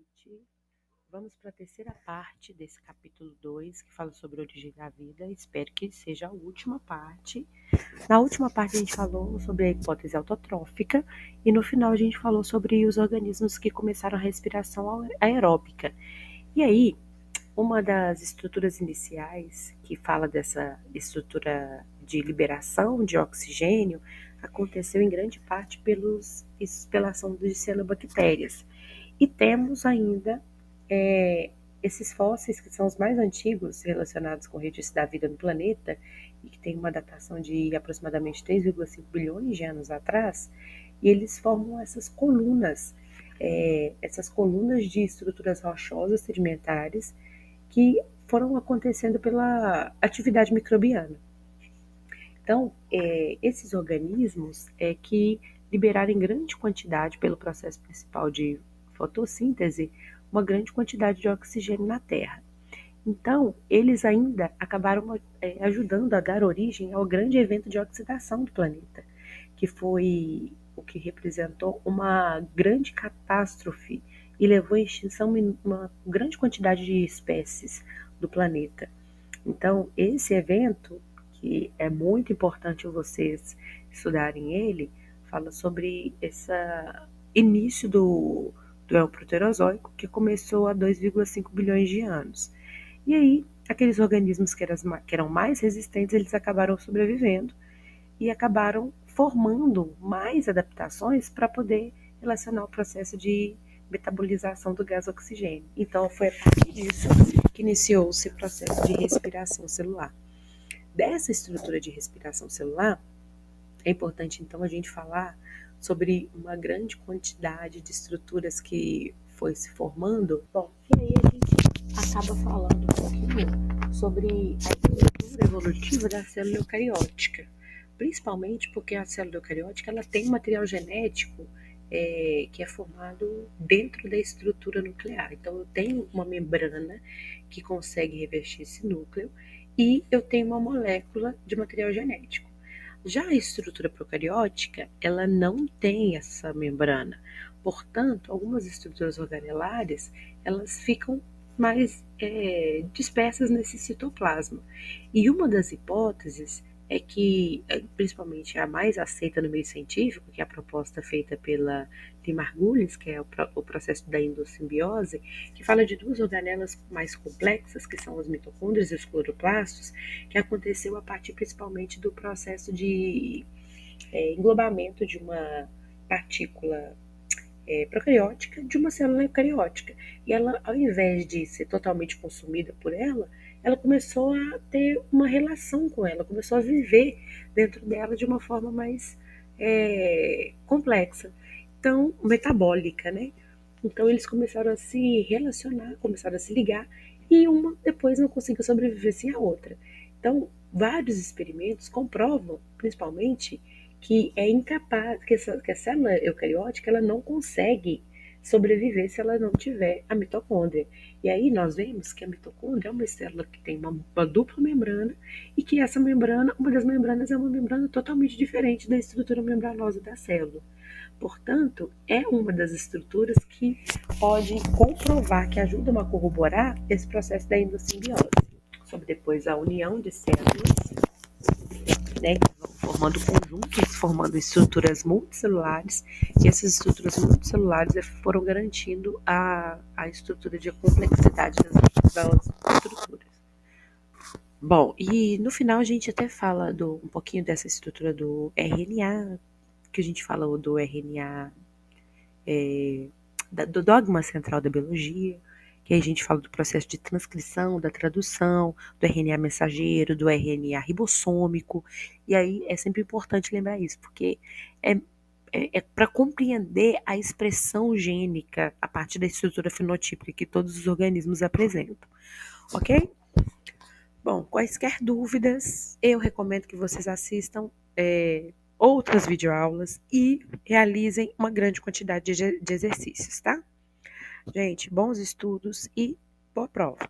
noite. Vamos para a terceira parte desse capítulo 2, que fala sobre a origem da vida. Espero que seja a última parte. Na última parte a gente falou sobre a hipótese autotrófica e no final a gente falou sobre os organismos que começaram a respiração aeróbica. E aí, uma das estruturas iniciais que fala dessa estrutura de liberação de oxigênio aconteceu em grande parte pela ação de cianobactérias. E temos ainda esses fósseis que são os mais antigos relacionados com o registro da vida no planeta e que tem uma datação de aproximadamente 3,5 bilhões de anos atrás, e eles formam essas colunas de estruturas rochosas sedimentares que foram acontecendo pela atividade microbiana. Então, esses organismos que liberaram em grande quantidade, pelo processo principal de fotossíntese, uma grande quantidade de oxigênio na Terra. Então, eles ainda acabaram ajudando a dar origem ao grande evento de oxidação do planeta, que foi o que representou uma grande catástrofe e levou à extinção uma grande quantidade de espécies do planeta. Então, esse evento, que é muito importante vocês estudarem ele, fala sobre esse início do Neoproterozoico, que começou há 2,5 bilhões de anos. E aí, aqueles organismos que eram mais resistentes, eles acabaram sobrevivendo e acabaram formando mais adaptações para poder relacionar o processo de metabolização do gás oxigênio. Então, foi a partir disso que iniciou-se o processo de respiração celular. Dessa estrutura de respiração celular, é importante, então, a gente falar sobre uma grande quantidade de estruturas que foi se formando. Bom, e aí a gente acaba falando um pouquinho sobre a estrutura evolutiva da célula eucariótica, principalmente porque a célula eucariótica ela tem um material genético que é formado dentro da estrutura nuclear. Então, eu tenho uma membrana que consegue revestir esse núcleo e eu tenho uma molécula de material genético. Já a estrutura procariótica, ela não tem essa membrana. Portanto, algumas estruturas organelares, elas ficam mais dispersas nesse citoplasma. E uma das hipóteses é que, principalmente a mais aceita no meio científico, que é a proposta feita pela Margulis, que é o processo da endossimbiose, que fala de duas organelas mais complexas, que são os mitocôndrios e os cloroplastos, que aconteceu a partir principalmente do processo de englobamento de uma partícula procariótica de uma célula eucariótica. E ela, ao invés de ser totalmente consumida por ela, ela começou a ter uma relação com ela, começou a viver dentro dela de uma forma mais complexa. Então, metabólica, né? Então, eles começaram a se relacionar, começaram a se ligar, e uma depois não conseguiu sobreviver sem a outra. Então, vários experimentos comprovam, principalmente, que é incapaz, que a célula eucariótica ela não consegue sobreviver se ela não tiver a mitocôndria. E aí nós vemos que a mitocôndria é uma célula que tem uma dupla membrana e que essa membrana, uma das membranas é uma membrana totalmente diferente da estrutura membranosa da célula. Portanto, é uma das estruturas que pode comprovar, que ajudam a corroborar esse processo da endossimbiose. Sobre depois a união de células, né, formando conjuntos, formando estruturas multicelulares, e essas estruturas multicelulares foram garantindo a estrutura de complexidade das estruturas. Bom, e no final a gente até fala um pouquinho dessa estrutura do RNA, que a gente falou do RNA, do dogma central da biologia, que aí a gente fala do processo de transcrição, da tradução, do RNA mensageiro, do RNA ribossômico, e aí é sempre importante lembrar isso, porque é para compreender a expressão gênica a partir da estrutura fenotípica que todos os organismos apresentam, ok? Bom, quaisquer dúvidas, eu recomendo que vocês assistam outras videoaulas e realizem uma grande quantidade de exercícios, tá? Gente, bons estudos e boa prova!